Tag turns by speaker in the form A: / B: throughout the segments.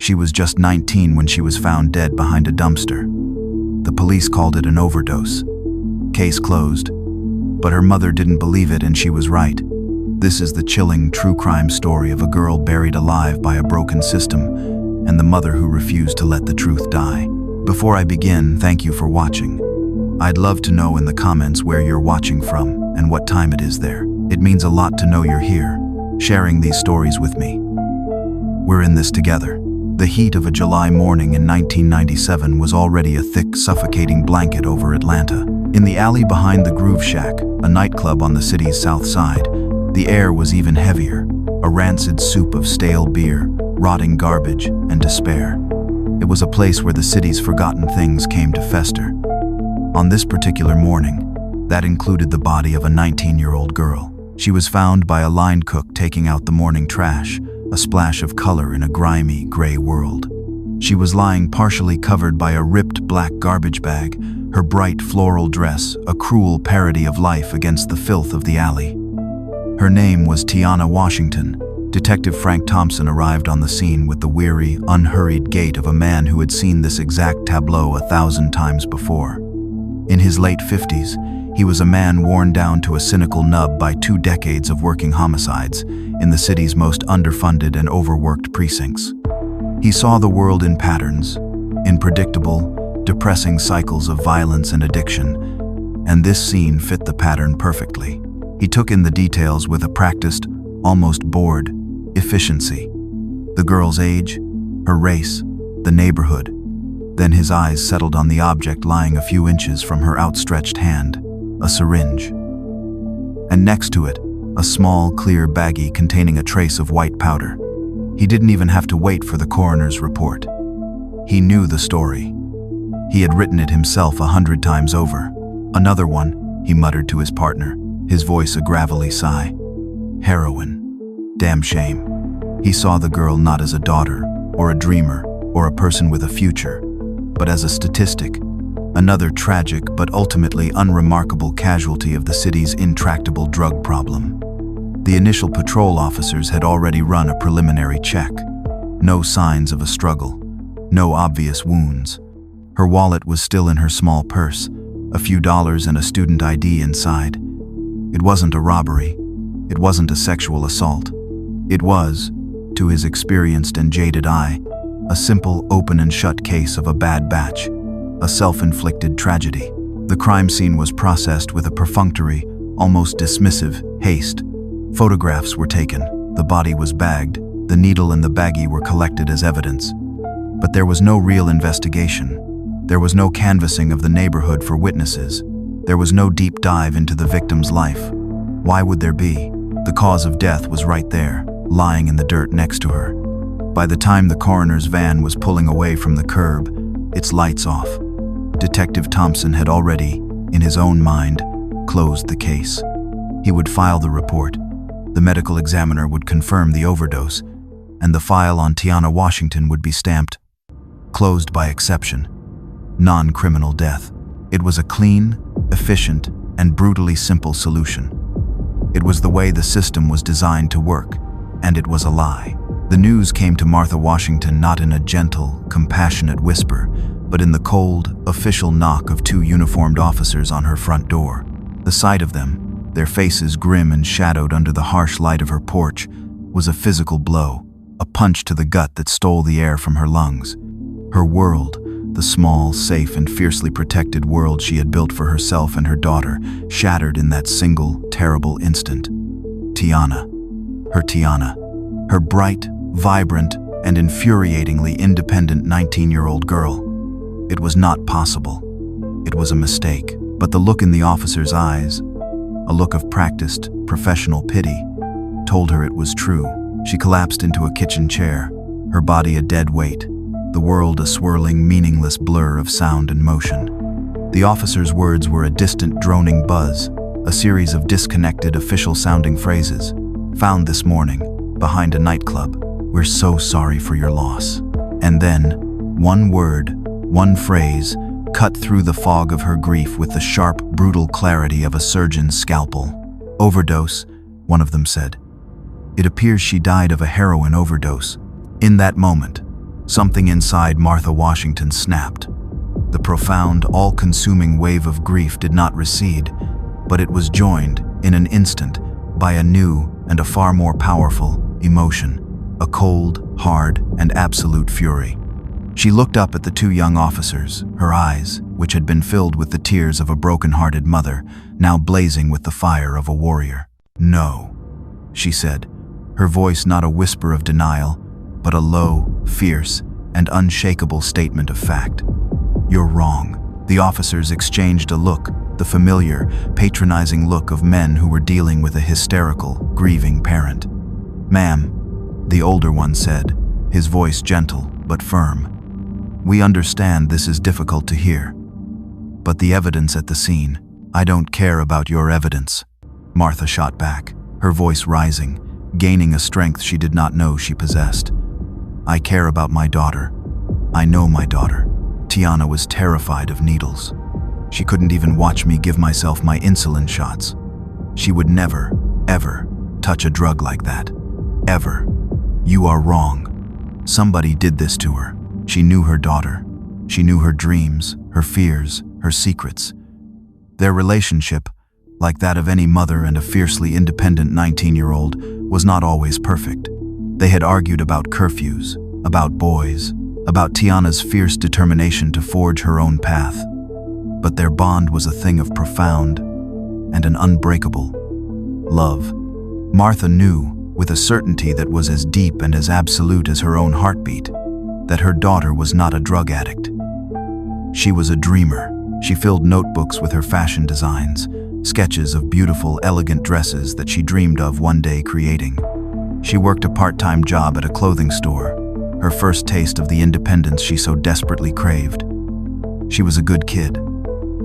A: She was just 19 when she was found dead behind a dumpster. The police called it an overdose. Case closed. But her mother didn't believe it, and she was right. This is the chilling true crime story of a girl buried alive by a broken system, and the mother who refused to let the truth die. Before I begin, thank you for watching. I'd love to know in the comments where you're watching from and what time it is there. It means a lot to know you're here, sharing these stories with me. We're in this together. The heat of a July morning in 1997 was already a thick, suffocating blanket over Atlanta. In the alley behind the Groove Shack, a nightclub on the city's south side, the air was even heavier, a rancid soup of stale beer, rotting garbage, and despair. It was a place where the city's forgotten things came to fester. On this particular morning, that included the body of a 19-year-old girl. She was found by a line cook taking out the morning trash, a splash of color in a grimy, gray world. She was lying partially covered by a ripped black garbage bag, her bright floral dress a cruel parody of life against the filth of the alley. Her name was Tiana Washington. Detective Frank Thompson arrived on the scene with the weary, unhurried gait of a man who had seen this exact tableau 1,000 times before. In his late 50s, he was a man worn down to a cynical nub by 2 decades of working homicides in the city's most underfunded and overworked precincts. He saw the world in patterns, in predictable, depressing cycles of violence and addiction, and this scene fit the pattern perfectly. He took in the details with a practiced, almost bored, efficiency. The girl's age, her race, the neighborhood. Then his eyes settled on the object lying a few inches from her outstretched hand, a syringe. And next to it, a small, clear baggie containing a trace of white powder. He didn't even have to wait for the coroner's report. He knew the story. He had written it himself 100 times over. Another one, he muttered to his partner, his voice a gravelly sigh. Heroin. Damn shame. He saw the girl not as a daughter, or a dreamer, or a person with a future, but as a statistic, another tragic but ultimately unremarkable casualty of the city's intractable drug problem. The initial patrol officers had already run a preliminary check. No signs of a struggle, no obvious wounds. Her wallet was still in her small purse, a few dollars and a student ID inside. It wasn't a robbery. It wasn't a sexual assault. It was, to his experienced and jaded eye, a simple open and shut case of a bad batch, a self-inflicted tragedy. The crime scene was processed with a perfunctory, almost dismissive haste. Photographs were taken, the body was bagged, the needle and the baggie were collected as evidence. But there was no real investigation. There was no canvassing of the neighborhood for witnesses. There was no deep dive into the victim's life. Why would there be? The cause of death was right there, lying in the dirt next to her. By the time the coroner's van was pulling away from the curb, its lights off, Detective Thompson had already, in his own mind, closed the case. He would file the report. The medical examiner would confirm the overdose, and the file on Tiana Washington would be stamped closed by exception. Non-criminal death. It was a clean, efficient, and brutally simple solution. It was the way the system was designed to work, and it was a lie. The news came to Martha Washington not in a gentle, compassionate whisper, but in the cold, official knock of 2 uniformed officers on her front door. The sight of them, their faces grim and shadowed under the harsh light of her porch, was a physical blow, a punch to the gut that stole the air from her lungs. Her world, the small, safe, and fiercely protected world she had built for herself and her daughter, shattered in that single, terrible instant. Tiana. Her Tiana. Her bright, vibrant, and infuriatingly independent 19-year-old girl. It was not possible. It was a mistake. But the look in the officer's eyes, a look of practiced, professional pity, told her it was true. She collapsed into a kitchen chair, her body a dead weight, the world a swirling, meaningless blur of sound and motion. The officer's words were a distant, droning buzz, a series of disconnected, official-sounding phrases. Found this morning, behind a nightclub. We're so sorry for your loss. And then, one word, one phrase, cut through the fog of her grief with the sharp, brutal clarity of a surgeon's scalpel. Overdose, one of them said. It appears she died of a heroin overdose. In that moment, Something inside Martha Washington snapped. The profound, all-consuming wave of grief did not recede, but it was joined, in an instant, by a new and a far more powerful emotion, a cold, hard, and absolute fury. She looked up at the two young officers, her eyes, which had been filled with the tears of a broken-hearted mother, now blazing with the fire of a warrior. "No," she said, her voice not a whisper of denial, but a low, fierce, and unshakable statement of fact. "You're wrong." The officers exchanged a look, the familiar, patronizing look of men who were dealing with a hysterical, grieving parent. "Ma'am," the older one said, his voice gentle but firm, "we understand this is difficult to hear. But the evidence at the scene—" "I don't care about your evidence," Martha shot back, her voice rising, gaining a strength she did not know she possessed. "I care about my daughter. I know my daughter." Tiana was terrified of needles. She couldn't even watch me give myself my insulin shots. She would never, ever touch a drug like that. Ever. "You are wrong. Somebody did this to her." She knew her daughter. She knew her dreams, her fears, her secrets. Their relationship, like that of any mother and a fiercely independent 19-year-old, was not always perfect. They had argued about curfews, about boys, about Tiana's fierce determination to forge her own path. But their bond was a thing of profound and an unbreakable love. Martha knew, with a certainty that was as deep and as absolute as her own heartbeat, that her daughter was not a drug addict. She was a dreamer. She filled notebooks with her fashion designs, sketches of beautiful, elegant dresses that she dreamed of one day creating. She worked a part-time job at a clothing store, her first taste of the independence she so desperately craved. She was a good kid.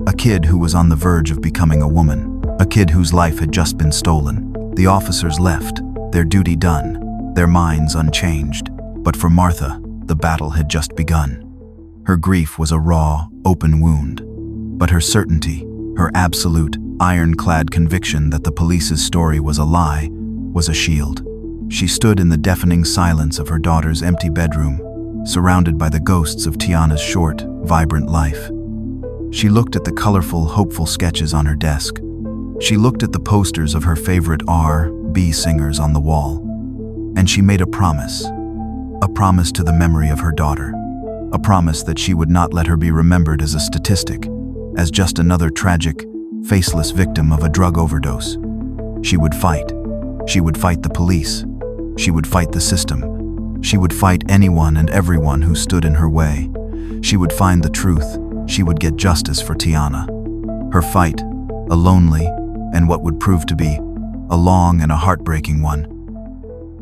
A: A kid who was on the verge of becoming a woman. A kid whose life had just been stolen. The officers left, their duty done, their minds unchanged. But for Martha, the battle had just begun. Her grief was a raw, open wound. But her certainty, her absolute, ironclad conviction that the police's story was a lie, was a shield. She stood in the deafening silence of her daughter's empty bedroom, surrounded by the ghosts of Tiana's short, vibrant life. She looked at the colorful, hopeful sketches on her desk. She looked at the posters of her favorite R&B singers on the wall. And she made a promise to the memory of her daughter. A promise that she would not let her be remembered as a statistic, as just another tragic, faceless victim of a drug overdose. She would fight. She would fight the police. She would fight the system. She would fight anyone and everyone who stood in her way. She would find the truth. She would get justice for Tiana. Her fight, a lonely, and what would prove to be a long and a heartbreaking one,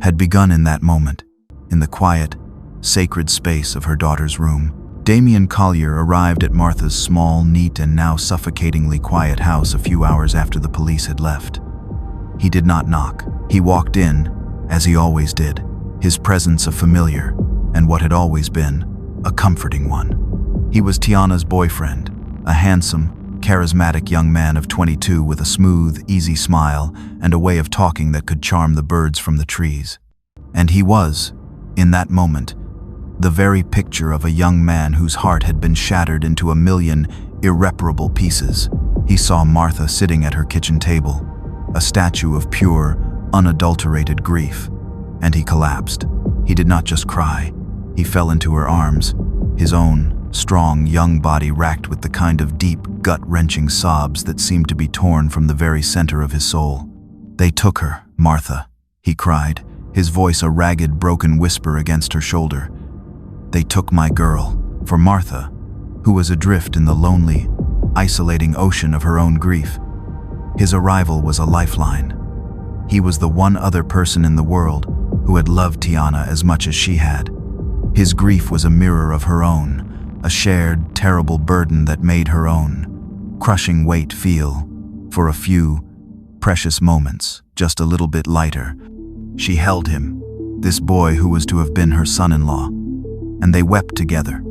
A: had begun in that moment, in the quiet, sacred space of her daughter's room. Damien Collier arrived at Martha's small, neat, and now suffocatingly quiet house a few hours after the police had left. He did not knock. He walked in, as he always did, his presence a familiar, and what had always been, a comforting one. He was Tiana's boyfriend, a handsome, charismatic young man of 22 with a smooth, easy smile and a way of talking that could charm the birds from the trees. And he was, in that moment, the very picture of a young man whose heart had been shattered into a million irreparable pieces. He saw Martha sitting at her kitchen table, a statue of pure, unadulterated grief, and he collapsed. He did not just cry, he fell into her arms, his own strong, young body racked with the kind of deep, gut-wrenching sobs that seemed to be torn from the very center of his soul. "They took her, Martha," he cried, his voice a ragged, broken whisper against her shoulder. "They took my girl." For Martha, who was adrift in the lonely, isolating ocean of her own grief, his arrival was a lifeline. He was the one other person in the world who had loved Tiana as much as she had. His grief was a mirror of her own, a shared, terrible burden that made her own crushing weight feel, for a few precious moments, just a little bit lighter. She held him, this boy who was to have been her son-in-law, and they wept together,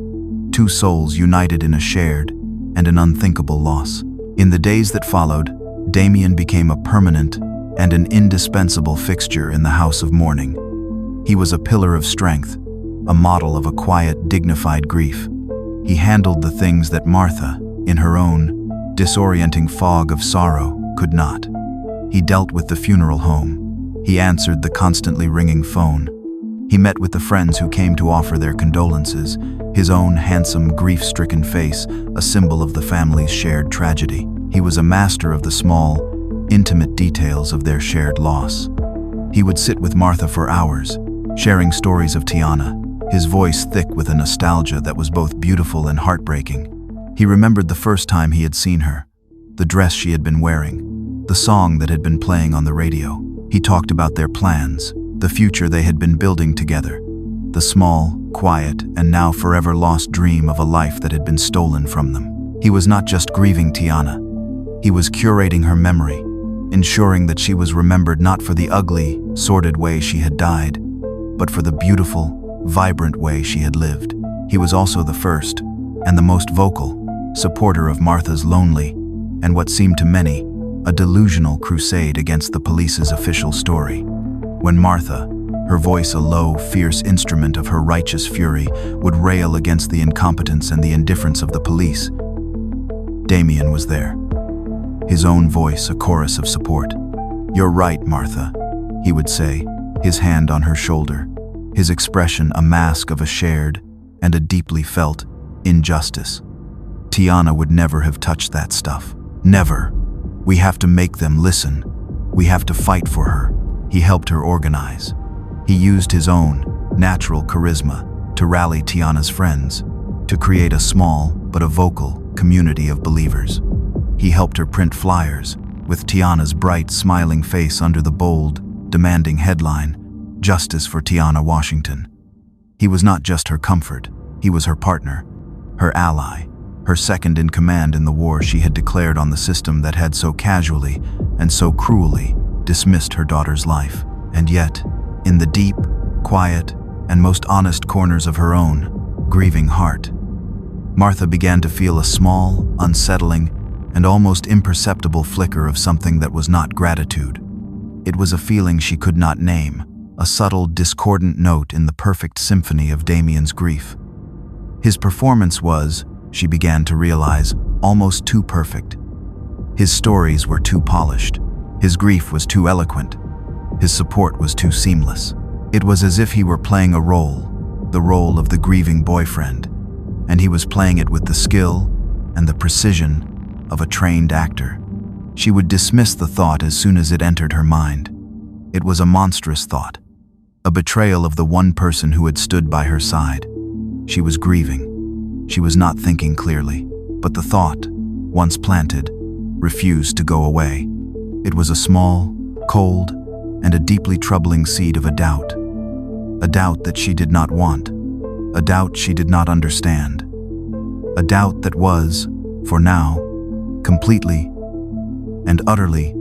A: two souls united in a shared and an unthinkable loss. In the days that followed, Damien became a permanent and an indispensable fixture in the house of mourning. He was a pillar of strength, a model of a quiet, dignified grief. He handled the things that Martha, in her own disorienting fog of sorrow, could not. He dealt with the funeral home. He answered the constantly ringing phone. He met with the friends who came to offer their condolences, his own handsome, grief-stricken face, a symbol of the family's shared tragedy. He was a master of the small, intimate details of their shared loss. He would sit with Martha for hours, sharing stories of Tiana, his voice thick with a nostalgia that was both beautiful and heartbreaking. He remembered the first time he had seen her, the dress she had been wearing, the song that had been playing on the radio. He talked about their plans, the future they had been building together, the small, quiet, and now forever lost dream of a life that had been stolen from them. He was not just grieving Tiana. He was curating her memory, ensuring that she was remembered not for the ugly, sordid way she had died, but for the beautiful, vibrant way she had lived. He was also the first, and the most vocal, supporter of Martha's lonely, and what seemed to many, a delusional crusade against the police's official story. When Martha, her voice a low, fierce instrument of her righteous fury, would rail against the incompetence and the indifference of the police, Damien was there, his own voice a chorus of support. "You're right, Martha," he would say, his hand on her shoulder, his expression a mask of a shared and a deeply felt injustice. Tiana would never have touched that stuff. Never. We have to make them listen. We have to fight for her. He helped her organize. He used his own, natural charisma to rally Tiana's friends, to create a small but a vocal community of believers. He helped her print flyers, with Tiana's bright, smiling face under the bold, demanding headline, "Justice for Tiana Washington." He was not just her comfort, he was her partner, her ally, her second in command in the war she had declared on the system that had so casually and so cruelly dismissed her daughter's life. And yet, in the deep, quiet, and most honest corners of her own, grieving heart, Martha began to feel a small, unsettling, and almost imperceptible flicker of something that was not gratitude. It was a feeling she could not name, a subtle, discordant note in the perfect symphony of Damien's grief. His performance was, she began to realize, almost too perfect. His stories were too polished. His grief was too eloquent. His support was too seamless. It was as if he were playing a role, the role of the grieving boyfriend, and he was playing it with the skill and the precision of a trained actor. She would dismiss the thought as soon as it entered her mind. It was a monstrous thought, a betrayal of the one person who had stood by her side. She was grieving. She was not thinking clearly, but the thought, once planted, refused to go away. It was a small, cold, and a deeply troubling seed of a doubt that she did not want, a doubt she did not understand, a doubt that was, for now, completely and utterly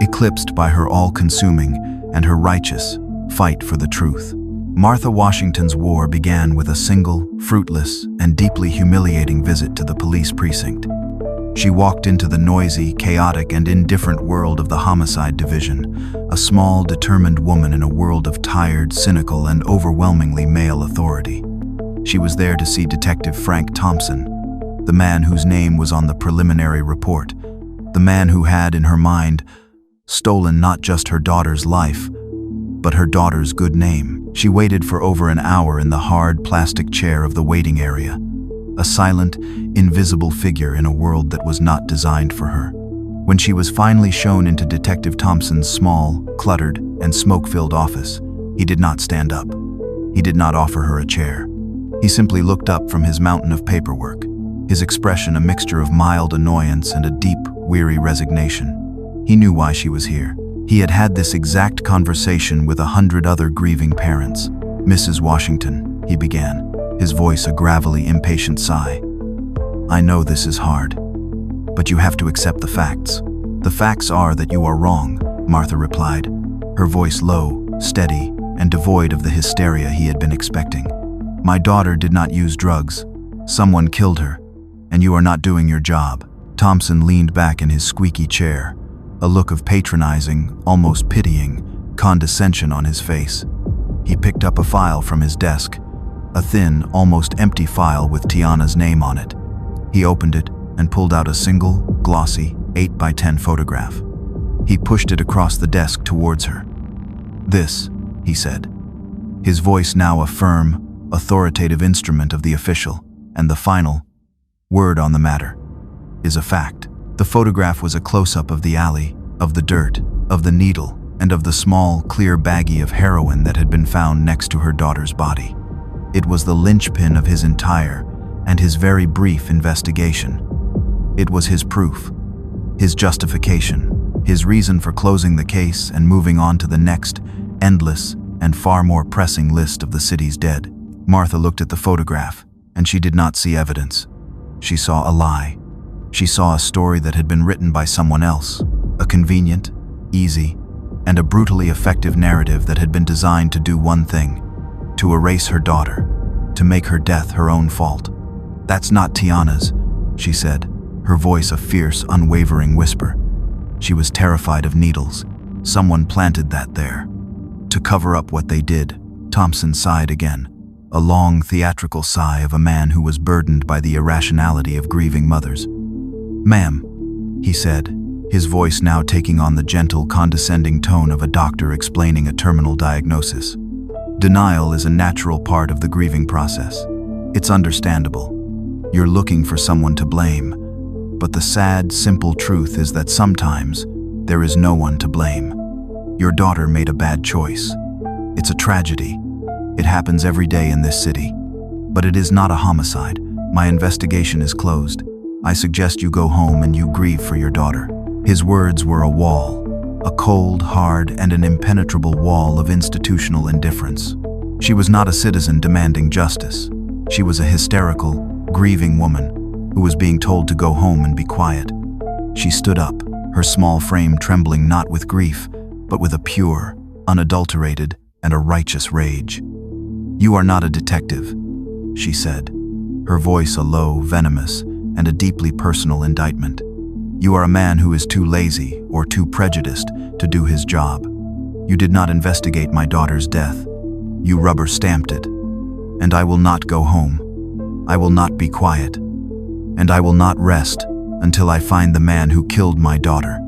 A: eclipsed by her all-consuming and her righteous fight for the truth. Martha Washington's war began with a single, fruitless, and deeply humiliating visit to the police precinct. She walked into the noisy, chaotic, and indifferent world of the homicide division, a small, determined woman in a world of tired, cynical, and overwhelmingly male authority. She was there to see Detective Frank Thompson, the man whose name was on the preliminary report, the man who had, in her mind, stolen not just her daughter's life, but her daughter's good name. She waited for over an hour in the hard plastic chair of the waiting area, a silent, invisible figure in a world that was not designed for her. When she was finally shown into Detective Thompson's small, cluttered, and smoke-filled office, he did not stand up. He did not offer her a chair. He simply looked up from his mountain of paperwork, his expression a mixture of mild annoyance and a deep, weary resignation. He knew why she was here. He had had this exact conversation with 100 other grieving parents. "Mrs. Washington," he began, his voice a gravelly, impatient sigh. "I know this is hard, but you have to accept the facts. The facts are that you are wrong," Martha replied, her voice low, steady, and devoid of the hysteria he had been expecting. "My daughter did not use drugs. Someone killed her, and you are not doing your job." Thompson leaned back in his squeaky chair, a look of patronizing, almost pitying, condescension on his face. He picked up a file from his desk, a thin, almost empty file with Tiana's name on it. He opened it and pulled out a single, glossy, 8 by 10 photograph. He pushed it across the desk towards her. "This," he said, his voice now a firm, authoritative instrument of the official, and the final word on the matter, "is a fact." The photograph was a close-up of the alley, of the dirt, of the needle, and of the small, clear baggie of heroin that had been found next to her daughter's body. It was the linchpin of his entire, and his very brief investigation. It was his proof, his justification, his reason for closing the case and moving on to the next, endless, and far more pressing list of the city's dead. Martha looked at the photograph, and she did not see evidence. She saw a lie. She saw a story that had been written by someone else, a convenient, easy, and a brutally effective narrative that had been designed to do one thing: to erase her daughter, to make her death her own fault. "That's not Tiana's," she said, her voice a fierce, unwavering whisper. She was terrified of needles. Someone planted that there. To cover up what they did, Thompson sighed again, a long, theatrical sigh of a man who was burdened by the irrationality of grieving mothers. "Ma'am," he said, his voice now taking on the gentle, condescending tone of a doctor explaining a terminal diagnosis. "Denial is a natural part of the grieving process. It's understandable. You're looking for someone to blame, but the sad, simple truth is that sometimes there is no one to blame. Your daughter made a bad choice. It's a tragedy. It happens every day in this city. But it is not a homicide. My investigation is closed. I suggest you go home and you grieve for your daughter." His words were a wall, a cold, hard, and an impenetrable wall of institutional indifference. She was not a citizen demanding justice. She was a hysterical, grieving woman who was being told to go home and be quiet. She stood up, her small frame trembling not with grief, but with a pure, unadulterated, and a righteous rage. "You are not a detective," she said, her voice a low, venomous, and a deeply personal indictment. "You are a man who is too lazy or too prejudiced to do his job. You did not investigate my daughter's death. You rubber-stamped it. And I will not go home. I will not be quiet. And I will not rest until I find the man who killed my daughter,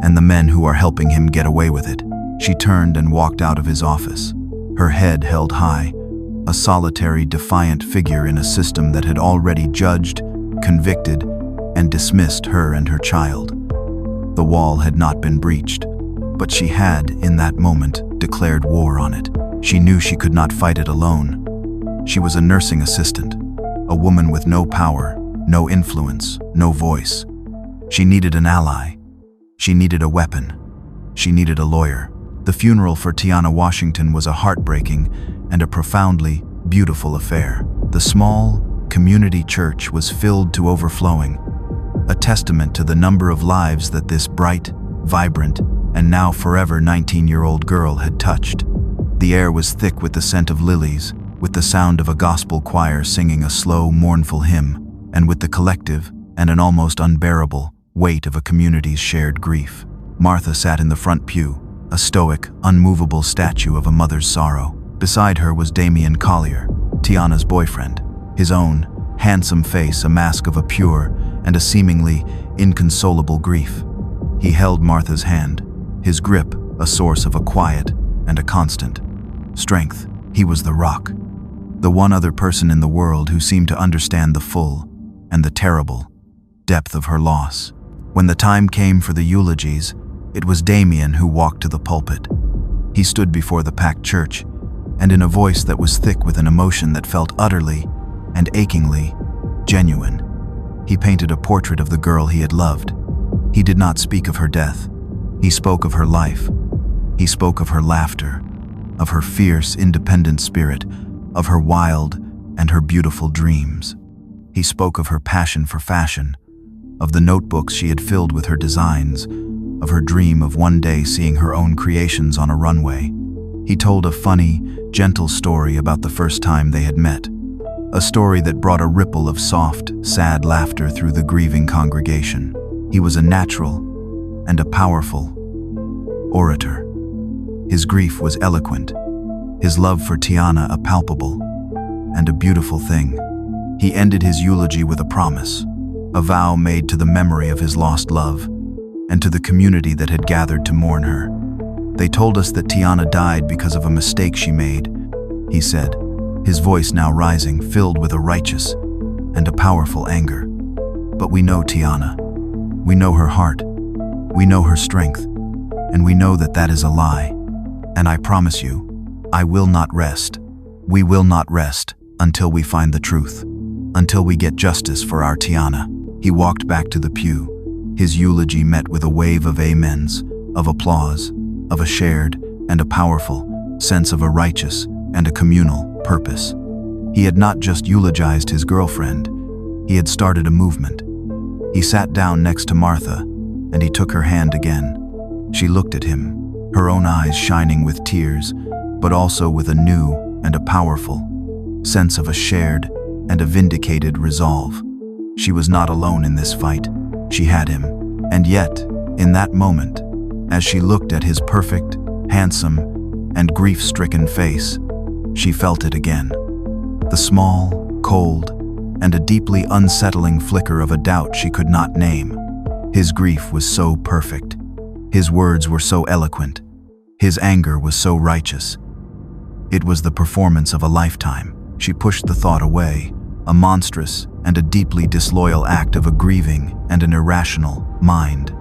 A: and the men who are helping him get away with it." She turned and walked out of his office, her head held high, a solitary, defiant figure in a system that had already judged, convicted, and dismissed her and her child. The wall had not been breached, but she had, in that moment, declared war on it. She knew she could not fight it alone. She was a nursing assistant, a woman with no power, no influence, no voice. She needed an ally. She needed a weapon. She needed a lawyer. The funeral for Tiana Washington was a heartbreaking and a profoundly beautiful affair. The small, community church was filled to overflowing, a testament to the number of lives that this bright, vibrant, and now forever 19-year-old girl had touched. The air was thick with the scent of lilies, with the sound of a gospel choir singing a slow, mournful hymn, and with the collective and an almost unbearable weight of a community's shared grief. Martha sat in the front pew, a stoic, unmovable statue of a mother's sorrow. Beside her was Damien Collier, Tiana's boyfriend, his own handsome face a mask of a pure and a seemingly inconsolable grief. He held Martha's hand, his grip a source of a quiet and a constant strength. He was the rock, the one other person in the world who seemed to understand the full and the terrible depth of her loss. When the time came for the eulogies, it was Damien who walked to the pulpit. He stood before the packed church, and in a voice that was thick with an emotion that felt utterly and achingly genuine, he painted a portrait of the girl he had loved. He did not speak of her death. He spoke of her life. He spoke of her laughter, of her fierce, independent spirit, of her wild and her beautiful dreams. He spoke of her passion for fashion, of the notebooks she had filled with her designs, of her dream of one day seeing her own creations on a runway. He told a funny, gentle story about the first time they had met, a story that brought a ripple of soft, sad laughter through the grieving congregation. He was a natural and a powerful orator. His grief was eloquent, his love for Tiana a palpable, and a beautiful thing. He ended his eulogy with a promise, a vow made to the memory of his lost love and to the community that had gathered to mourn her. "They told us that Tiana died because of a mistake she made," he said, his voice now rising, filled with a righteous and a powerful anger. "But we know Tiana. We know her heart. We know her strength. And we know that that is a lie. And I promise you, I will not rest. We will not rest until we find the truth, until we get justice for our Tiana." He walked back to the pew, his eulogy met with a wave of amens, of applause, of a shared and a powerful sense of a righteous and a communal purpose. He had not just eulogized his girlfriend, he had started a movement. He sat down next to Martha, and he took her hand again. She looked at him, her own eyes shining with tears, but also with a new and a powerful sense of a shared and a vindicated resolve. She was not alone in this fight. She had him. And yet, in that moment, as she looked at his perfect, handsome, and grief-stricken face, she felt it again. The small, cold, and a deeply unsettling flicker of a doubt she could not name. His grief was so perfect. His words were so eloquent. His anger was so righteous. It was the performance of a lifetime. She pushed the thought away, a monstrous and a deeply disloyal act of a grieving and an irrational mind.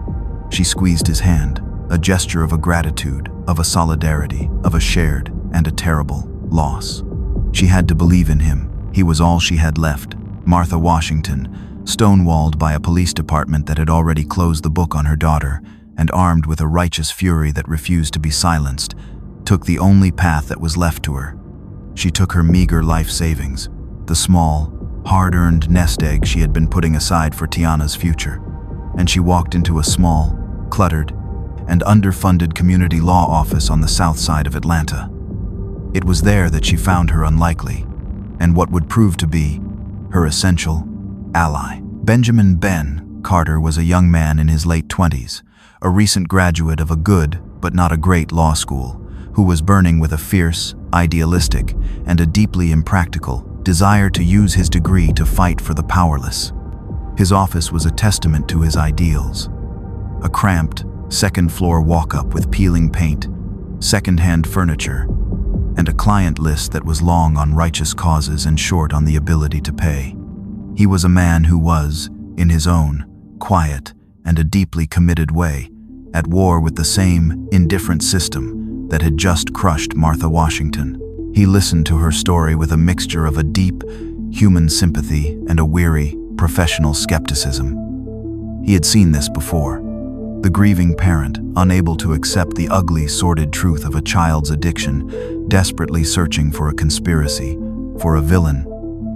A: She squeezed his hand, a gesture of a gratitude, of a solidarity, of a shared and a terrible loss. She had to believe in him. He was all she had left. Martha Washington, stonewalled by a police department that had already closed the book on her daughter, and armed with a righteous fury that refused to be silenced, took the only path that was left to her. She took her meager life savings, the small, hard-earned nest egg she had been putting aside for Tiana's future, and she walked into a small, cluttered, and underfunded community law office on the south side of Atlanta. It was there that she found her unlikely, and what would prove to be her essential ally. Benjamin Ben Carter was a young man in his late 20s, a recent graduate of a good but not a great law school, who was burning with a fierce, idealistic, and a deeply impractical desire to use his degree to fight for the powerless. His office was a testament to his ideals. A cramped, second-floor walk-up with peeling paint, second-hand furniture, and a client list that was long on righteous causes and short on the ability to pay. He was a man who was, in his own, quiet, and a deeply committed way, at war with the same indifferent system that had just crushed Martha Washington. He listened to her story with a mixture of a deep, human sympathy and a weary, professional skepticism. He had seen this before. The grieving parent, unable to accept the ugly, sordid truth of a child's addiction, desperately searching for a conspiracy, for a villain,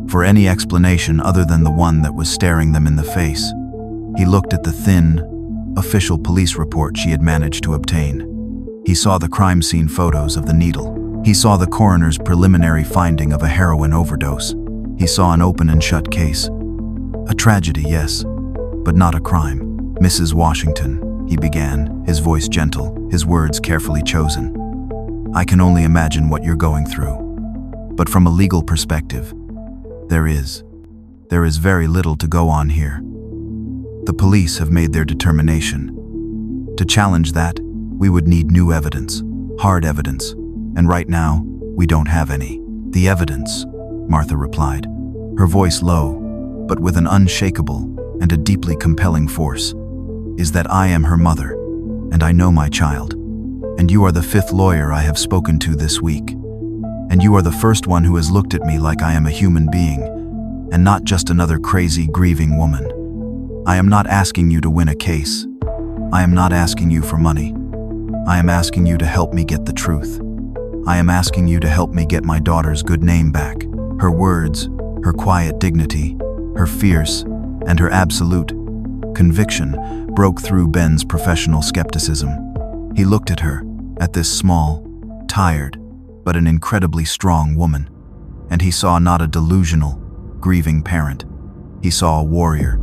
A: for any explanation other than the one that was staring them in the face. He looked at the thin, official police report she had managed to obtain. He saw the crime scene photos of the needle. He saw the coroner's preliminary finding of a heroin overdose. He saw an open and shut case. A tragedy, yes, but not a crime. "Mrs. Washington," he began, his voice gentle, his words carefully chosen. "I can only imagine what you're going through. But from a legal perspective, there is very little to go on here. The police have made their determination. To challenge that, we would need new evidence, hard evidence, and right now, we don't have any." "The evidence," Martha replied, her voice low, but with an unshakable and a deeply compelling force, "is that I am her mother, and I know my child. And you are the 5th lawyer I have spoken to this week. And you are the first one who has looked at me like I am a human being, and not just another crazy, grieving woman. I am not asking you to win a case. I am not asking you for money. I am asking you to help me get the truth. I am asking you to help me get my daughter's good name back." Her words, her quiet dignity, her fierce, and her absolute conviction broke through Ben's professional skepticism. He looked at her, at this small, tired, but an incredibly strong woman, and he saw not a delusional, grieving parent. He saw a warrior.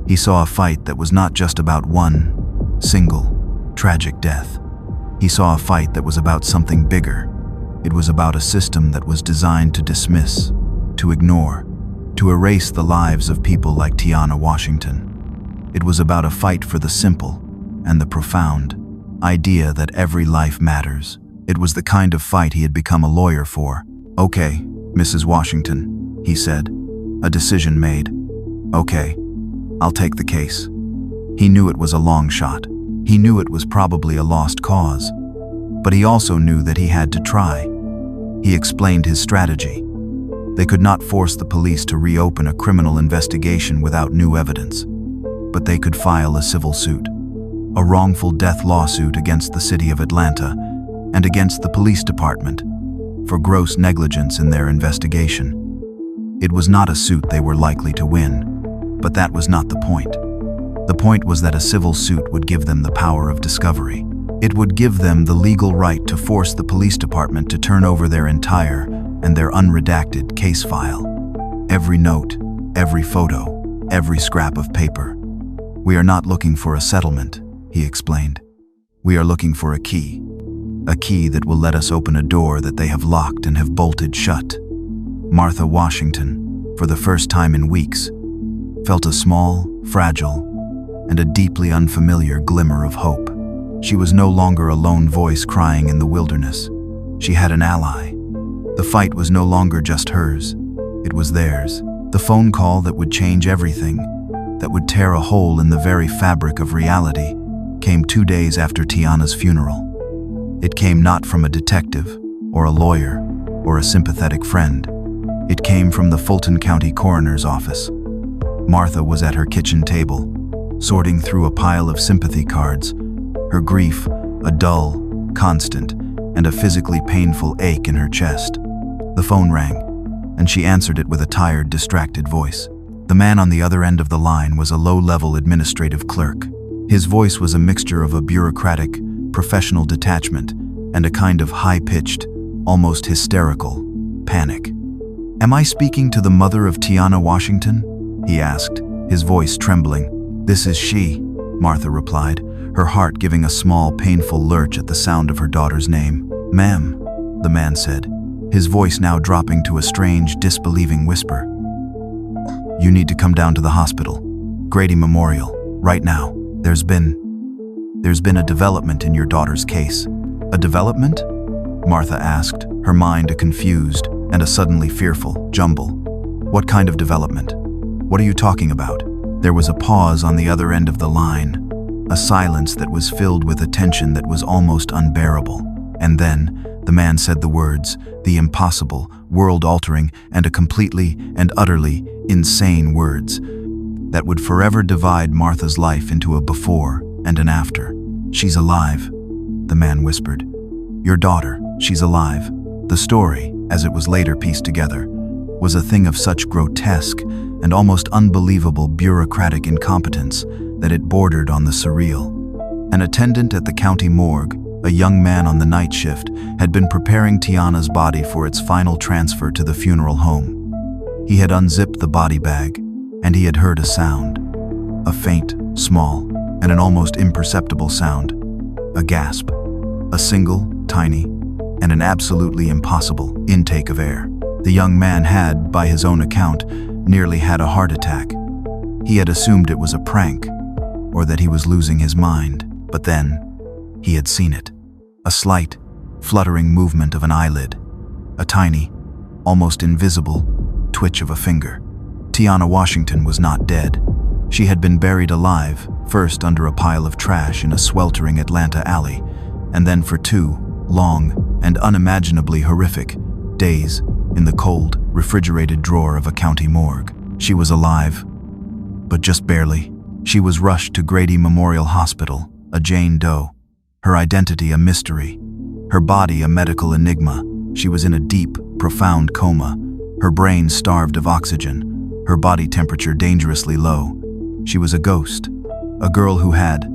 A: He saw a fight that was not just about one single, tragic death. He saw a fight that was about something bigger. It was about a system that was designed to dismiss, to ignore, to erase the lives of people like Tiana Washington. It was about a fight for the simple and the profound idea that every life matters. It was the kind of fight he had become a lawyer for. "Okay, Mrs. Washington," he said, a decision made. "Okay, I'll take the case." He knew it was a long shot. He knew it was probably a lost cause. But he also knew that he had to try. He explained his strategy. They could not force the police to reopen a criminal investigation without new evidence, but they could file a civil suit, a wrongful death lawsuit against the city of Atlanta and against the police department for gross negligence in their investigation. It was not a suit they were likely to win, but that was not the point. The point was that a civil suit would give them the power of discovery. It would give them the legal right to force the police department to turn over their entire and their unredacted case file. Every note, every photo, every scrap of paper. "We are not looking for a settlement," he explained. "We are looking for a key that will let us open a door that they have locked and have bolted shut." Martha Washington, for the first time in weeks, felt a small, fragile, and a deeply unfamiliar glimmer of hope. She was no longer a lone voice crying in the wilderness. She had an ally. The fight was no longer just hers, it was theirs. The phone call that would change everything, that would tear a hole in the very fabric of reality, came 2 days after Tiana's funeral. It came not from a detective, or a lawyer, or a sympathetic friend. It came from the Fulton County Coroner's office. Martha was at her kitchen table, sorting through a pile of sympathy cards, her grief a dull, constant, and a physically painful ache in her chest. The phone rang, and she answered it with a tired, distracted voice. The man on the other end of the line was a low-level administrative clerk. His voice was a mixture of a bureaucratic, professional detachment and a kind of high-pitched, almost hysterical panic. "Am I speaking to the mother of Tiana Washington?" he asked, his voice trembling. "This is she," Martha replied, her heart giving a small, painful lurch at the sound of her daughter's name. "Ma'am," the man said, his voice now dropping to a strange, disbelieving whisper. "You need to come down to the hospital, Grady Memorial, right now. There's been a development in your daughter's case." "A development?" Martha asked, her mind a confused and a suddenly fearful jumble. "What kind of development? What are you talking about?" There was a pause on the other end of the line, a silence that was filled with a tension that was almost unbearable. And then, the man said the words, the impossible, world-altering, and a completely and utterly insane words that would forever divide Martha's life into a before and an after. "She's alive," the man whispered. "Your daughter, she's alive." The story, as it was later pieced together, was a thing of such grotesque and almost unbelievable bureaucratic incompetence that it bordered on the surreal. An attendant at the county morgue, a young man on the night shift, had been preparing Tiana's body for its final transfer to the funeral home. He had unzipped the body bag, and he had heard a sound. A faint, small, and an almost imperceptible sound. A gasp. A single, tiny, and an absolutely impossible intake of air. The young man had, by his own account, nearly had a heart attack. He had assumed it was a prank, or that he was losing his mind. But then, he had seen it. A slight, fluttering movement of an eyelid. A tiny, almost invisible, twitch of a finger. Tiana Washington was not dead. She had been buried alive, first under a pile of trash in a sweltering Atlanta alley, and then for 2 long and unimaginably horrific days in the cold, refrigerated drawer of a county morgue. She was alive, but just barely. She was rushed to Grady Memorial Hospital, a Jane Doe, her identity a mystery, her body a medical enigma. She was in a deep, profound coma, her brain starved of oxygen, her body temperature dangerously low. She was a ghost, a girl who had,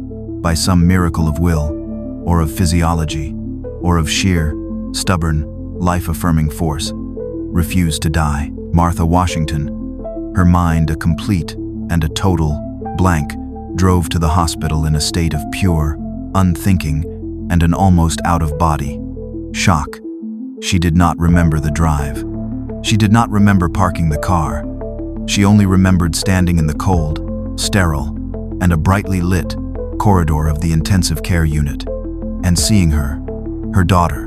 A: by some miracle of will, or of physiology, or of sheer, stubborn, life-affirming force, refused to die. Martha Washington, her mind a complete and a total blank, drove to the hospital in a state of pure, unthinking, and an almost out-of-body shock. She did not remember the drive. She did not remember parking the car. She only remembered standing in the cold, sterile, and a brightly lit corridor of the intensive care unit, and seeing her daughter,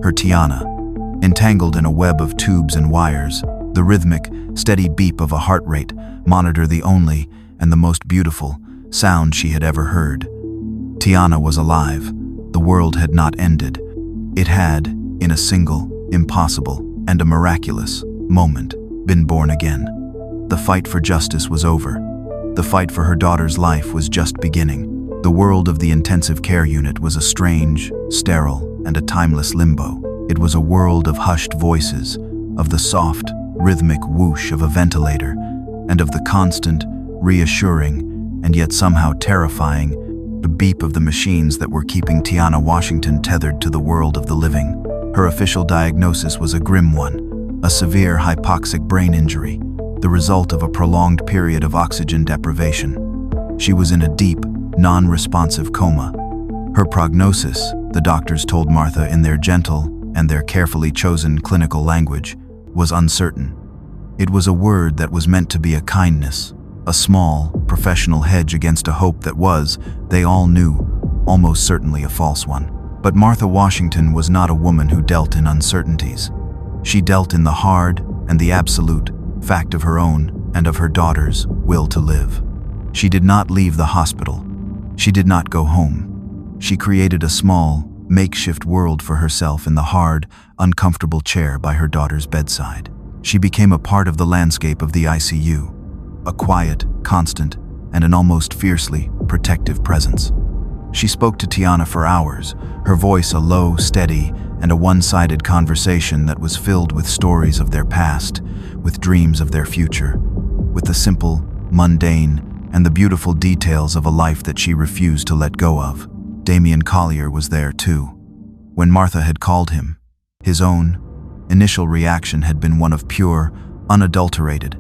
A: her Tiana, entangled in a web of tubes and wires, the rhythmic, steady beep of a heart rate monitor, the only and the most beautiful sound she had ever heard. Tiana was alive. The world had not ended. It had, in a single, impossible, and a miraculous moment, been born again. The fight for justice was over. The fight for her daughter's life was just beginning. The world of the intensive care unit was a strange, sterile, and a timeless limbo. It was a world of hushed voices, of the soft, rhythmic whoosh of a ventilator, and of the constant, reassuring, and yet somehow terrifying, the beep of the machines that were keeping Tiana Washington tethered to the world of the living. Her official diagnosis was a grim one, a severe hypoxic brain injury, the result of a prolonged period of oxygen deprivation. She was in a deep, non-responsive coma. Her prognosis, the doctors told Martha in their gentle and their carefully chosen clinical language, was uncertain. It was a word that was meant to be a kindness, a small, professional hedge against a hope that was, they all knew, almost certainly a false one. But Martha Washington was not a woman who dealt in uncertainties. She dealt in the hard and the absolute fact of her own and of her daughter's will to live. She did not leave the hospital. She did not go home. She created a small, makeshift world for herself in the hard, uncomfortable chair by her daughter's bedside. She became a part of the landscape of the ICU, a quiet, constant, and an almost fiercely protective presence. She spoke to Tiana for hours, her voice a low, steady, and a one-sided conversation that was filled with stories of their past, with dreams of their future, with the simple, mundane, and the beautiful details of a life that she refused to let go of. Damien Collier was there too. When Martha had called him, his own initial reaction had been one of pure, unadulterated,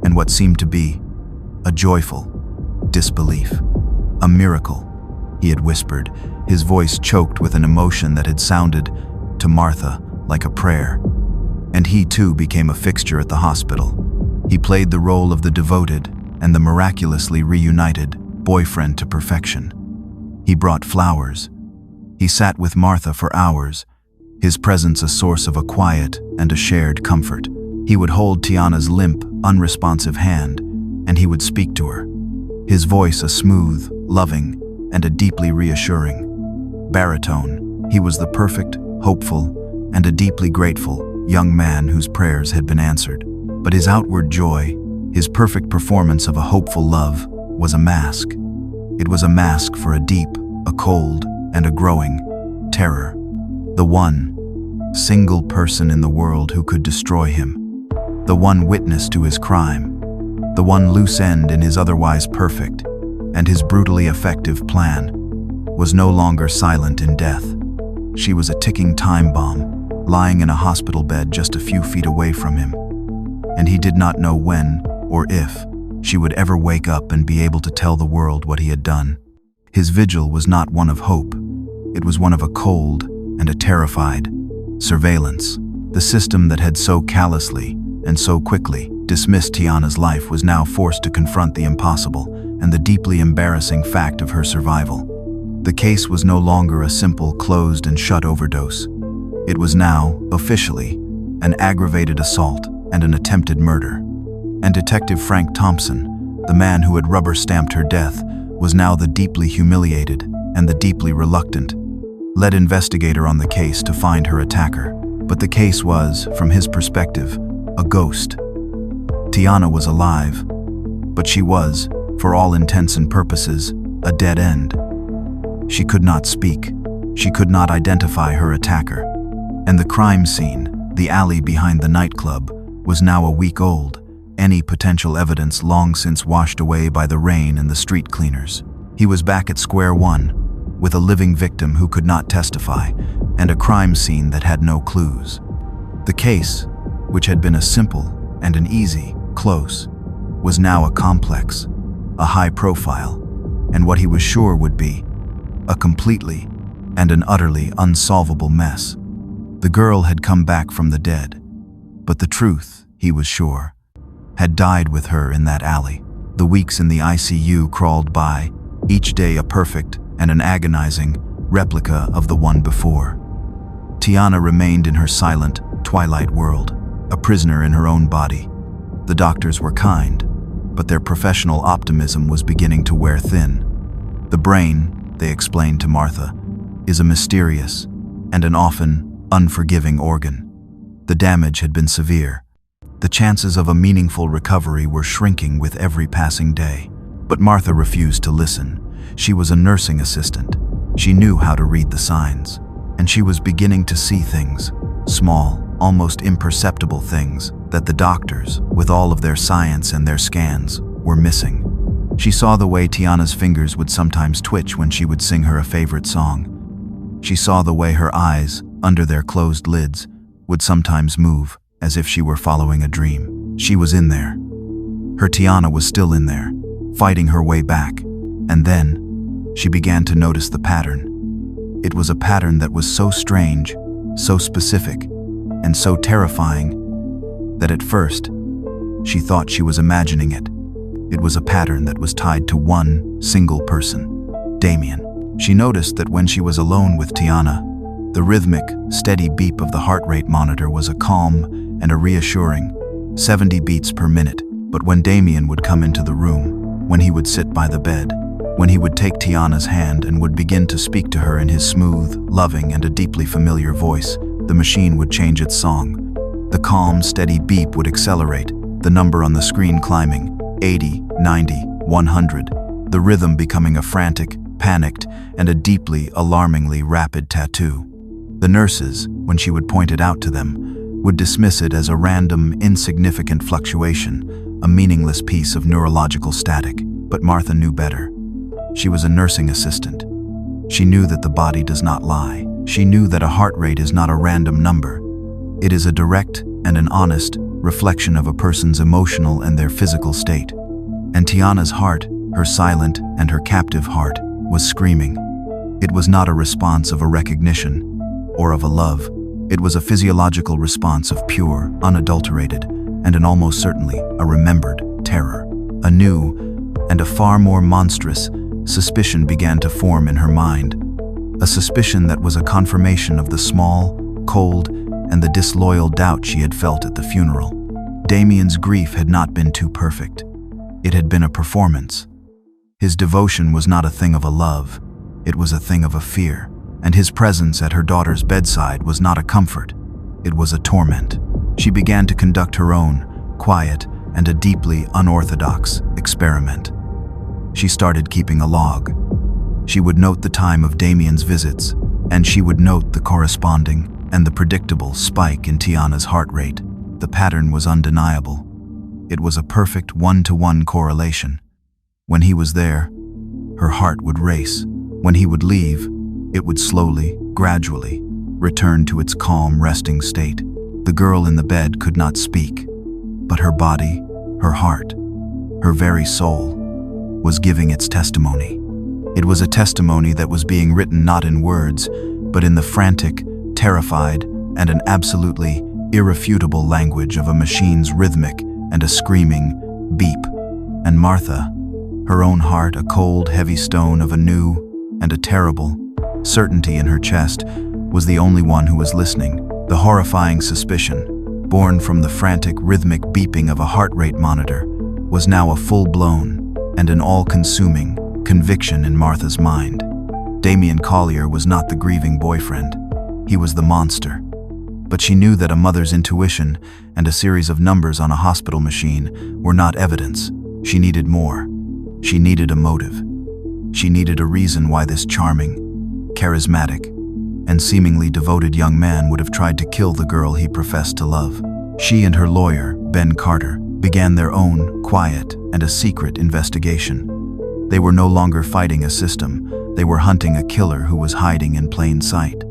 A: and what seemed to be a joyful disbelief. A miracle, he had whispered, his voice choked with an emotion that had sounded, to Martha, like a prayer. And he too became a fixture at the hospital. He played the role of the devoted and the miraculously reunited boyfriend to perfection. He brought flowers. He sat with Martha for hours, his presence a source of a quiet and a shared comfort. He would hold Tiana's limp, unresponsive hand, and he would speak to her, his voice a smooth, loving, and a deeply reassuring baritone. He was the perfect, hopeful, and a deeply grateful young man whose prayers had been answered. But his outward joy, his perfect performance of a hopeful love, was a mask. It was a mask for a deep, a cold, and a growing terror. The one single person in the world who could destroy him. The one witness to his crime. The one loose end in his otherwise perfect and his brutally effective plan was no longer silent in death. She was a ticking time bomb, lying in a hospital bed just a few feet away from him. And he did not know when or if she would ever wake up and be able to tell the world what he had done. His vigil was not one of hope. It was one of a cold and a terrified surveillance. The system that had so callously and so quickly dismissed Tiana's life was now forced to confront the impossible and the deeply embarrassing fact of her survival. The case was no longer a simple closed and shut overdose. It was now, officially, an aggravated assault and an attempted murder. And Detective Frank Thompson, the man who had rubber-stamped her death, was now the deeply humiliated and the deeply reluctant lead investigator on the case to find her attacker. But the case was, from his perspective, a ghost. Tiana was alive, but she was, for all intents and purposes, a dead end. She could not speak. She could not identify her attacker. And the crime scene, the alley behind the nightclub, was now a week old, any potential evidence long since washed away by the rain and the street cleaners. He was back at square one, with a living victim who could not testify, and a crime scene that had no clues. The case, which had been a simple and an easy close, was now a complex, a high profile, and what he was sure would be a completely and an utterly unsolvable mess. The girl had come back from the dead, But the truth, he was sure, had died with her in that alley. The weeks in the ICU crawled by, each day a perfect and an agonizing replica of the one before. Tiana remained in her silent, twilight world, a prisoner in her own body. The doctors were kind, but their professional optimism was beginning to wear thin. The brain, they explained to Martha, is a mysterious and an often unforgiving organ. The damage had been severe. The chances of a meaningful recovery were shrinking with every passing day. But Martha refused to listen. She was a nursing assistant. She knew how to read the signs, and she was beginning to see things, small, almost imperceptible things, that the doctors, with all of their science and their scans, were missing. She saw the way Tiana's fingers would sometimes twitch when she would sing her a favorite song. She saw the way her eyes, under their closed lids, would sometimes move, as if she were following a dream. She was in there. Her Tiana was still in there, fighting her way back. And then, she began to notice the pattern. It was a pattern that was so strange, so specific, and so terrifying, that at first, she thought she was imagining it. It was a pattern that was tied to one single person, Damien. She noticed that when she was alone with Tiana, the rhythmic, steady beep of the heart rate monitor was a calm and a reassuring 70 beats per minute. But when Damien would come into the room, when he would sit by the bed, when he would take Tiana's hand and would begin to speak to her in his smooth, loving, and a deeply familiar voice, the machine would change its song. The calm, steady beep would accelerate, the number on the screen climbing, 80, 90, 100, the rhythm becoming a frantic, panicked, and a deeply, alarmingly rapid tattoo. The nurses, when she would point it out to them, would dismiss it as a random, insignificant fluctuation, a meaningless piece of neurological static. But Martha knew better. She was a nursing assistant. She knew that the body does not lie. She knew that a heart rate is not a random number. It is a direct and an honest reflection of a person's emotional and their physical state. And Tiana's heart, her silent and her captive heart, was screaming. It was not a response of a recognition or of a love. It was a physiological response of pure, unadulterated, and an almost certainly a remembered terror. A new and a far more monstrous suspicion began to form in her mind. A suspicion that was a confirmation of the small, cold, and the disloyal doubt she had felt at the funeral. Damien's grief had not been too perfect. It had been a performance. His devotion was not a thing of a love, it was a thing of a fear, and his presence at her daughter's bedside was not a comfort, it was a torment. She began to conduct her own, quiet, and a deeply unorthodox experiment. She started keeping a log. She would note the time of Damien's visits, and she would note the corresponding and the predictable spike in Tiana's heart rate. The pattern was undeniable. It was a perfect one-to-one correlation. When he was there, her heart would race. When he would leave, it would slowly, gradually, return to its calm, resting state. The girl in the bed could not speak, but her body, her heart, her very soul, was giving its testimony. It was a testimony that was being written not in words, but in the frantic, terrified, and an absolutely irrefutable language of a machine's rhythmic and a screaming beep. And Martha, her own heart a cold, heavy stone of a new and a terrible certainty in her chest, was the only one who was listening. The horrifying suspicion, born from the frantic, rhythmic beeping of a heart rate monitor, was now a full-blown and an all-consuming conviction in Martha's mind. Damien Collier was not the grieving boyfriend. He was the monster. But she knew that a mother's intuition and a series of numbers on a hospital machine were not evidence. She needed more. She needed a motive. She needed a reason why this charming, charismatic, and seemingly devoted young man would have tried to kill the girl he professed to love. She and her lawyer, Ben Carter, began their own quiet and a secret investigation. They were no longer fighting a system. They were hunting a killer who was hiding in plain sight.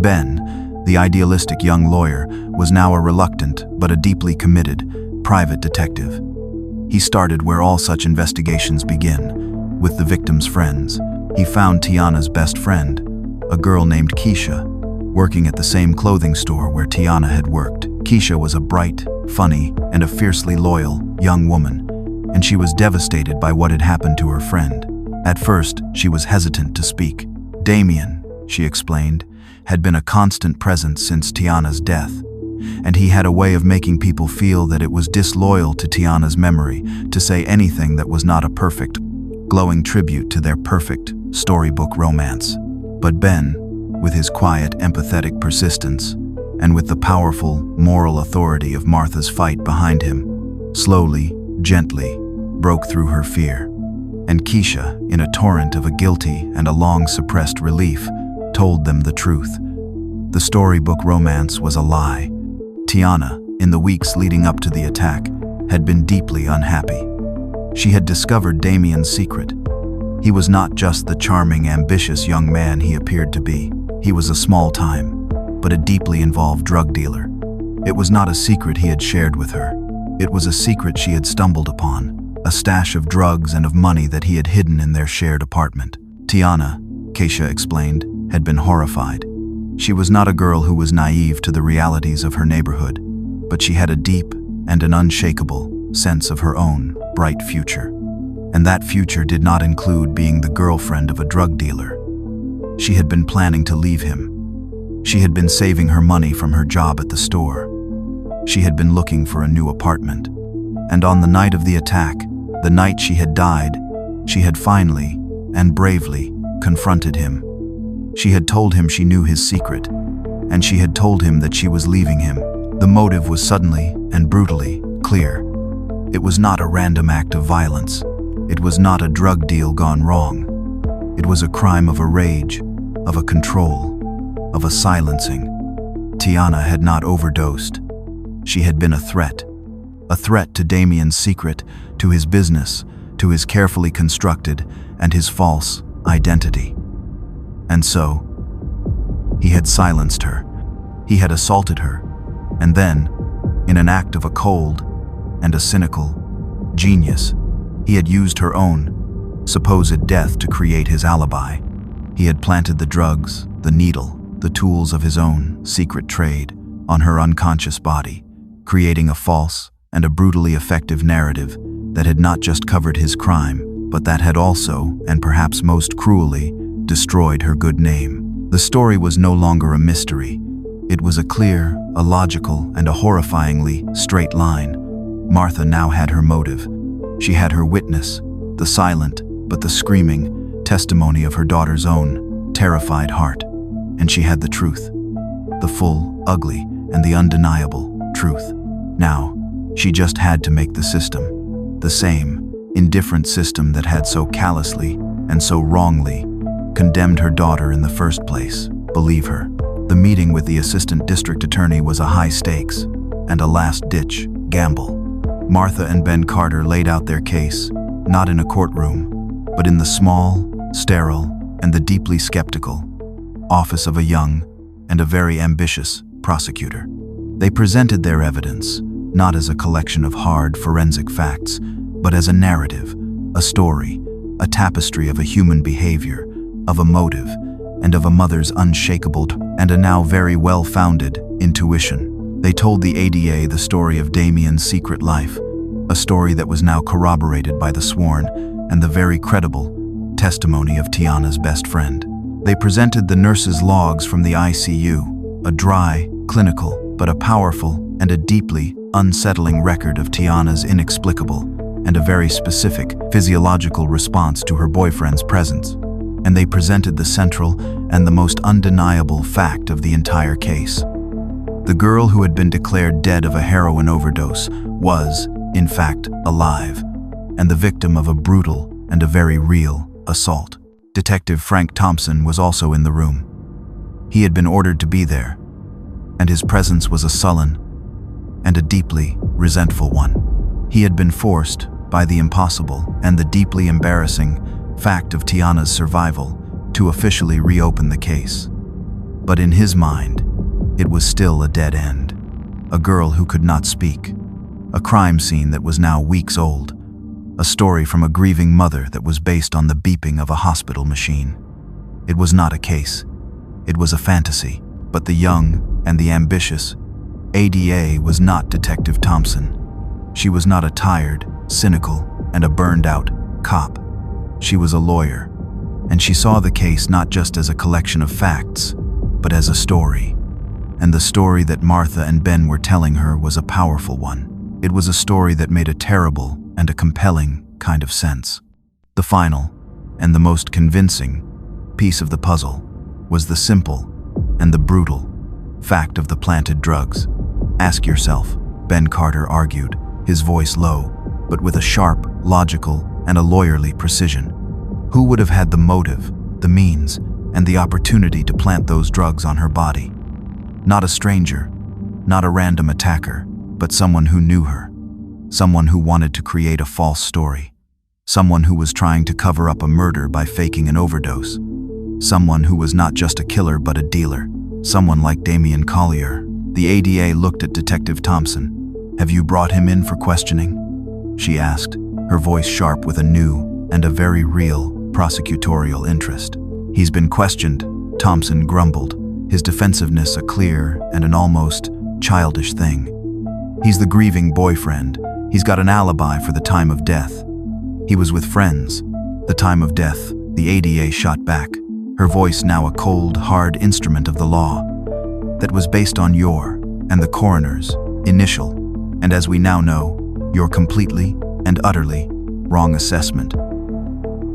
A: Ben, the idealistic young lawyer, was now a reluctant but a deeply committed private detective. He started where all such investigations begin, with the victim's friends. He found Tiana's best friend, a girl named Keisha, working at the same clothing store where Tiana had worked. Keisha was a bright, funny, and a fiercely loyal young woman, and she was devastated by what had happened to her friend. At first, she was hesitant to speak. Damien, she explained, had been a constant presence since Tiana's death, and he had a way of making people feel that it was disloyal to Tiana's memory to say anything that was not a perfect, glowing tribute to their perfect storybook romance. But Ben, with his quiet, empathetic persistence, and with the powerful, moral authority of Martha's fight behind him, slowly, gently, broke through her fear. And Keisha, in a torrent of a guilty and a long-suppressed relief, told them the truth. The storybook romance was a lie. Tiana, in the weeks leading up to the attack, had been deeply unhappy. She had discovered Damien's secret. He was not just the charming, ambitious young man he appeared to be. He was a small-time, but a deeply involved drug dealer. It was not a secret he had shared with her. It was a secret she had stumbled upon, a stash of drugs and of money that he had hidden in their shared apartment. Tiana, Keisha explained, had been horrified. She was not a girl who was naive to the realities of her neighborhood, but she had a deep and an unshakable sense of her own bright future. And that future did not include being the girlfriend of a drug dealer. She had been planning to leave him. She had been saving her money from her job at the store. She had been looking for a new apartment. And on the night of the attack, the night she had died, she had finally and bravely confronted him. She had told him she knew his secret, and she had told him that she was leaving him. The motive was suddenly and brutally clear. It was not a random act of violence. It was not a drug deal gone wrong. It was a crime of a rage, of a control, of a silencing. Tiana had not overdosed. She had been a threat to Damien's secret, to his business, to his carefully constructed and his false identity. And so, he had silenced her. He had assaulted her. And then, in an act of a cold and a cynical genius, he had used her own supposed death to create his alibi. He had planted the drugs, the needle, the tools of his own secret trade on her unconscious body, creating a false and a brutally effective narrative that had not just covered his crime, but that had also, and perhaps most cruelly, destroyed her good name. The story was no longer a mystery. It was a clear, a logical, and a horrifyingly straight line. Martha now had her motive. She had her witness, the silent but the screaming testimony of her daughter's own terrified heart. And she had the truth, the full, ugly, and the undeniable truth. Now, she just had to make the system, the same indifferent system that had so callously and so wrongly condemned her daughter in the first place, believe her. The meeting with the assistant district attorney was a high stakes and a last-ditch gamble. Martha and Ben Carter laid out their case, not in a courtroom, but in the small, sterile, and the deeply skeptical office of a young and a very ambitious prosecutor. They presented their evidence, not as a collection of hard forensic facts, but as a narrative, a story, a tapestry of a human behavior, of a motive, and of a mother's unshakable and a now very well-founded intuition. They told the ADA the story of Damien's secret life, a story that was now corroborated by the sworn and the very credible testimony of Tiana's best friend. They presented the nurse's logs from the ICU, a dry, clinical, but a powerful and a deeply unsettling record of Tiana's inexplicable and a very specific physiological response to her boyfriend's presence. And they presented the central and the most undeniable fact of the entire case. The girl who had been declared dead of a heroin overdose was, in fact, alive, and the victim of a brutal and a very real assault. Detective Frank Thompson was also in the room. He had been ordered to be there, and his presence was a sullen and a deeply resentful one. He had been forced, by the impossible and the deeply embarrassing fact of Tiana's survival, to officially reopen the case. But in his mind, it was still a dead end. A girl who could not speak. A crime scene that was now weeks old. A story from a grieving mother that was based on the beeping of a hospital machine. It was not a case. It was a fantasy. But the young and the ambitious ADA was not Detective Thompson. She was not a tired, cynical, and a burned-out cop. She was a lawyer, and she saw the case not just as a collection of facts, but as a story. And the story that Martha and Ben were telling her was a powerful one. It was a story that made a terrible and a compelling kind of sense. The final, and the most convincing, piece of the puzzle was the simple and the brutal fact of the planted drugs. Ask yourself, Ben Carter argued, his voice low, but with a sharp, logical, and a lawyerly precision. Who would have had the motive, the means, and the opportunity to plant those drugs on her body? Not a stranger, not a random attacker, but someone who knew her. Someone who wanted to create a false story. Someone who was trying to cover up a murder by faking an overdose. Someone who was not just a killer but a dealer. Someone like Damian Collier. The ADA looked at Detective Thompson. "Have you brought him in for questioning?" she asked, her voice sharp with a new and a very real prosecutorial interest. "He's been questioned," Thompson grumbled, his defensiveness a clear and an almost childish thing. "He's the grieving boyfriend. He's got an alibi for the time of death. He was with friends. The time of death," the ADA shot back, her voice now a cold, hard instrument of the law, "that was based on your, and the coroner's, initial, and as we now know, your completely and utterly wrong assessment.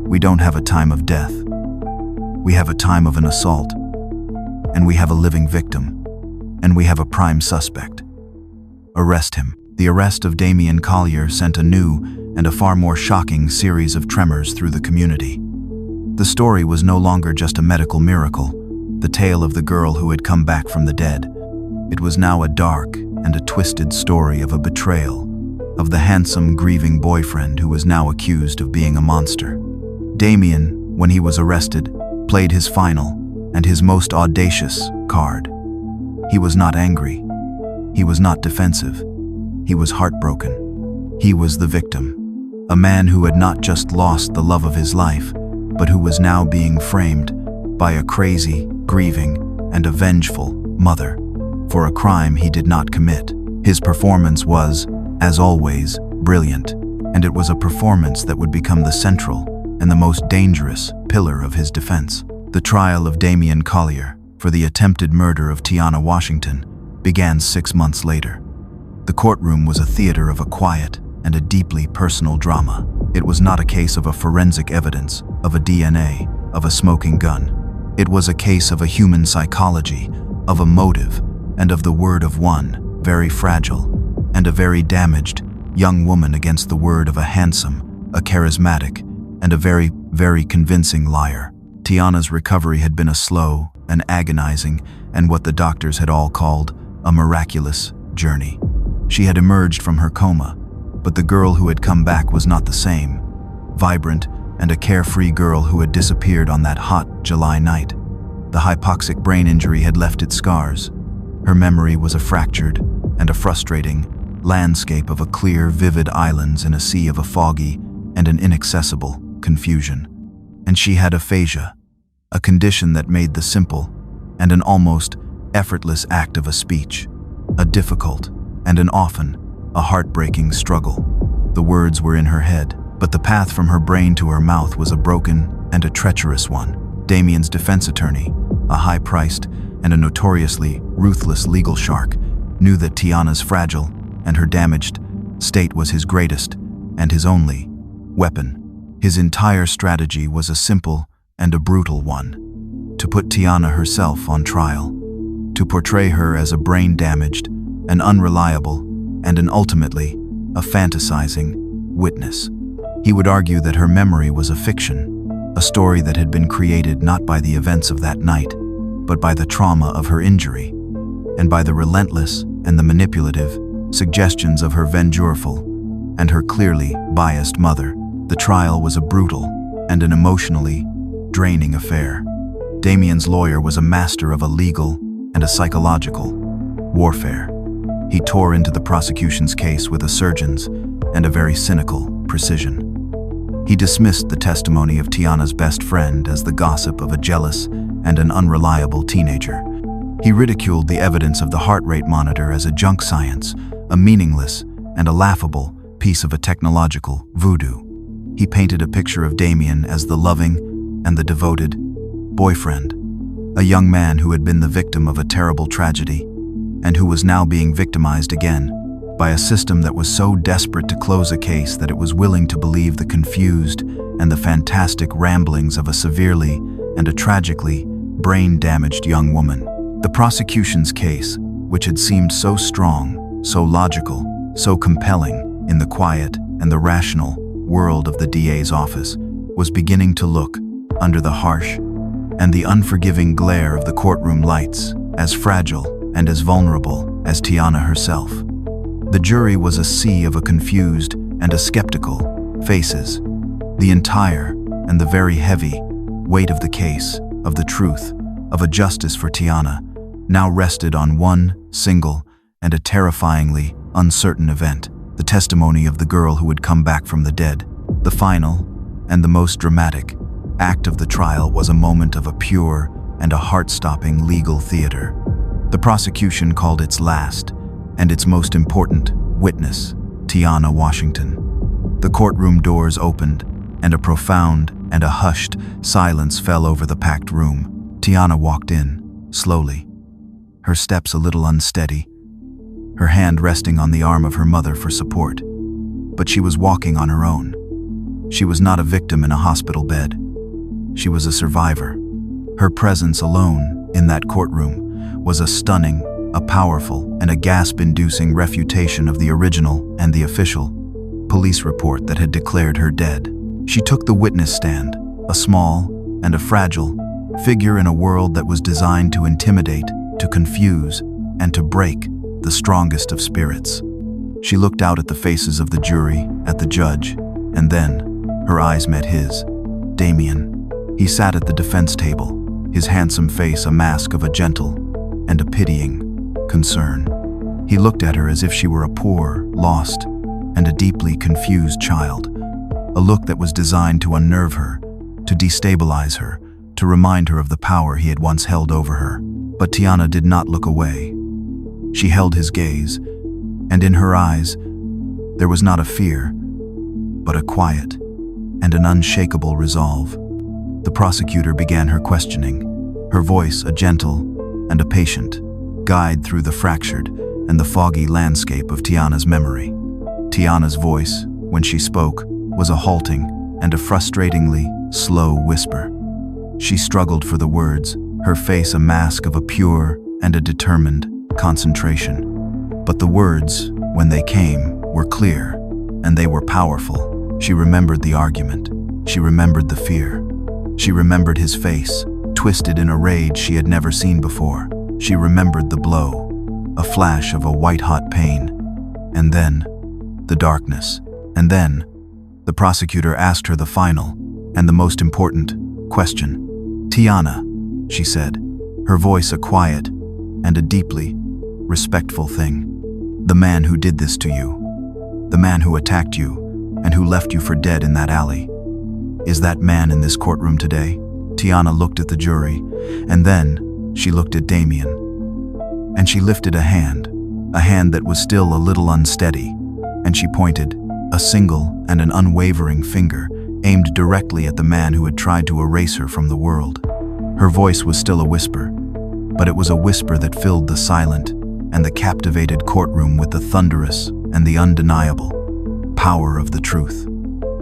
A: We don't have a time of death. We have a time of an assault. And we have a living victim. And we have a prime suspect. Arrest him." The arrest of Damian Collier sent a new and a far more shocking series of tremors through the community. The story was no longer just a medical miracle, the tale of the girl who had come back from the dead. It was now a dark and a twisted story of a betrayal, of the handsome, grieving boyfriend who was now accused of being a monster. Damian, when he was arrested, played his final and his most audacious card. He was not angry. He was not defensive. He was heartbroken. He was the victim, a man who had not just lost the love of his life, but who was now being framed by a crazy, grieving, and a vengeful mother for a crime he did not commit. His performance was, as always, brilliant, and it was a performance that would become the central and the most dangerous pillar of his defense. The trial of Damian Collier for the attempted murder of Tiana Washington began 6 months later. The courtroom was a theater of a quiet and a deeply personal drama. It was not a case of a forensic evidence, of a DNA, of a smoking gun. It was a case of a human psychology, of a motive, and of the word of one, very fragile, and a very damaged young woman against the word of a handsome, a charismatic, and a very, very convincing liar. Tiana's recovery had been a slow, an agonizing, and what the doctors had all called a miraculous journey. She had emerged from her coma, but the girl who had come back was not the same, vibrant and a carefree girl who had disappeared on that hot July night. The hypoxic brain injury had left its scars. Her memory was a fractured and a frustrating landscape of a clear, vivid islands in a sea of a foggy and an inaccessible confusion. And she had aphasia, a condition that made the simple and an almost effortless act of a speech a difficult and an often a heartbreaking struggle. The words were in her head, but the path from her brain to her mouth was a broken and a treacherous one. Damian's defense attorney, a high-priced and a notoriously ruthless legal shark, knew that Tiana's fragile and her damaged state was his greatest and his only weapon. His entire strategy was a simple and a brutal one: to put Tiana herself on trial, to portray her as a brain-damaged, an unreliable, and an ultimately a fantasizing witness. He would argue that her memory was a fiction, a story that had been created not by the events of that night, but by the trauma of her injury, and by the relentless and the manipulative suggestions of her vengeful and her clearly biased mother. The trial was a brutal and an emotionally draining affair. Damian's lawyer was a master of a legal and a psychological warfare. He tore into the prosecution's case with a surgeon's and a very cynical precision. He dismissed the testimony of Tiana's best friend as the gossip of a jealous and an unreliable teenager. He ridiculed the evidence of the heart rate monitor as a junk science, a meaningless and a laughable piece of a technological voodoo. He painted a picture of Damien as the loving and the devoted boyfriend, a young man who had been the victim of a terrible tragedy and who was now being victimized again by a system that was so desperate to close a case that it was willing to believe the confused and the fantastic ramblings of a severely and a tragically brain-damaged young woman. The prosecution's case, which had seemed so strong, so logical, so compelling in the quiet and the rational world of the DA's office, was beginning to look, under the harsh and the unforgiving glare of the courtroom lights, as fragile and as vulnerable as Tiana herself. The jury was a sea of a confused and a skeptical faces. The entire and the very heavy weight of the case, of the truth, of a justice for Tiana, now rested on one single and a terrifyingly uncertain event, the testimony of the girl who had come back from the dead. The final and the most dramatic act of the trial was a moment of a pure and a heart-stopping legal theater. The prosecution called its last and its most important witness, Tiana Washington. The courtroom doors opened, and a profound and a hushed silence fell over the packed room. Tiana walked in, slowly, her steps a little unsteady, her hand resting on the arm of her mother for support. But she was walking on her own. She was not a victim in a hospital bed. She was a survivor. Her presence alone in that courtroom was a stunning, a powerful, and a gasp-inducing refutation of the original and the official police report that had declared her dead. She took the witness stand, a small and a fragile figure in a world that was designed to intimidate, to confuse, and to break the strongest of spirits. She looked out at the faces of the jury, at the judge, and then her eyes met his. Damien. He sat at the defense table, his handsome face a mask of a gentle and a pitying concern. He looked at her as if she were a poor, lost, and a deeply confused child, a look that was designed to unnerve her, to destabilize her, to remind her of the power he had once held over her. But Tiana did not look away. She held his gaze, and in her eyes there was not a fear, but a quiet and an unshakable resolve. The prosecutor began her questioning, her voice a gentle and a patient guide through the fractured and the foggy landscape of Tiana's memory. Tiana's voice, when she spoke, was a halting and a frustratingly slow whisper. She struggled for the words, her face a mask of a pure and a determined concentration. But the words, when they came, were clear, and they were powerful. She remembered the argument. She remembered the fear. She remembered his face, twisted in a rage she had never seen before. She remembered the blow, a flash of a white-hot pain, and then the darkness. And then the prosecutor asked her the final and the most important question. "Tiana," she said, her voice a quiet and a deeply respectful thing. "The man who did this to you, the man who attacked you and who left you for dead in that alley, is that man in this courtroom today?" Tiana looked at the jury, and then she looked at Damien. And she lifted a hand that was still a little unsteady, and she pointed, a single and an unwavering finger aimed directly at the man who had tried to erase her from the world. Her voice was still a whisper, but it was a whisper that filled the silent and the captivated courtroom with the thunderous and the undeniable power of the truth.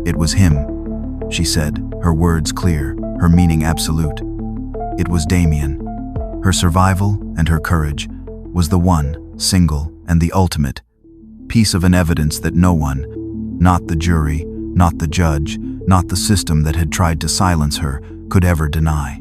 A: "It was him," she said, her words clear, her meaning absolute. "It was Damien." Her survival and her courage was the one, single, and the ultimate piece of an evidence that no one, not the jury, not the judge, not the system that had tried to silence her, could ever deny.